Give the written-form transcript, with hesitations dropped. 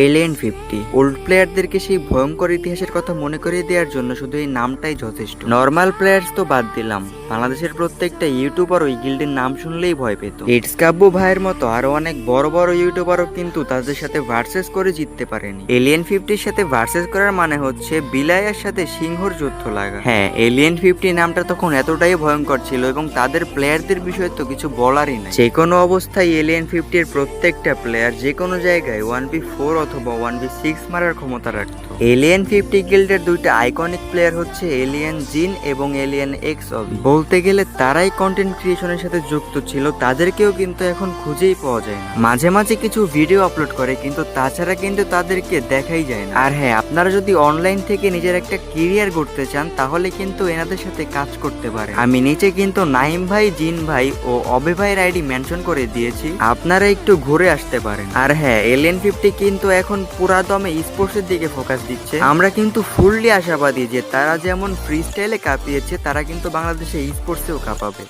Alien 50 old প্লেয়ারদেরকে সেই ভয়ঙ্কর ইতিহাসের কথা মনে করিয়ে দেওয়ার জন্য শুধু এই নামটাই যথেষ্ট। নর্মাল প্লেয়ার্স তো বাদ দিলাম, বাংলাদেশের প্রত্যেকটা ইউটিউবার ওই গিল্ডের নাম শুনলেই ভয় পেত। ইটস কাব্বু ভাইয়ের মতো আরো অনেক বড় বড় ইউটিউবারও কিন্তু তাদের সাথে ভার্সেস করে জিততে পারেনি। এলিয়েন 50-র সাথে ভার্সেস করার মানে হচ্ছে বিলায়ের সাথে সিংহর যুদ্ধ লাগা। হ্যাঁ, এলিয়েন 50 নামটা তখন এতটাই ভয়ঙ্কর ছিল এবং তাদের প্লেয়ারদের বিষয়ে তো কিছু বলারই নাই। যে কোনো অবস্থায় এলিয়েন 50-এর প্রত্যেকটা প্লেয়ার যে কোনো জায়গায় 1v4 অথবা 1v6 মারার ক্ষমতা রাখত। এলিয়েন 50 গিল্ডের দুইটা আইকনিক প্লেয়ার হচ্ছে এলিয়েন জিন এবং এলিয়েন এক্স অবি। বলতে গেলে তারাই কন্টেন্ট ক্রিয়েশনের সাথে যুক্ত ছিল, তাদেরকেও কিন্তু এখন খুঁজেই পাওয়া যায় না। মাঝে মাঝে কিছু ভিডিও আপলোড করে, কিন্তু তাছাড়া কিন্তু তাদেরকে দেখাই যায় না। আর হ্যাঁ, আপনারা যদি অনলাইন থেকে নিজের একটা ক্যারিয়ার গড়তে চান তাহলে কিন্তু এনাদের সাথে কাজ করতে পারেন। আমি নিচে কিন্তু নাইম ভাই, জিন ভাই ও অবে ভাইয়ের আইডি মেনশন করে দিয়েছি, আপনারা একটু ঘুরে আসতে পারেন। আর হ্যাঁ, এলিয়েন 50 কিন্তু এখন পুরা দমে স্পোর্টসের দিকে ফোকাস দিচ্ছে। আমরা কিন্তু ফুললি আশাবাদী যে তারা যেমন ফ্রি স্টাইলে কাঁপিয়েছে, তারা কিন্তু বাংলাদেশে স্পোর্টসেও কাঁপাবে।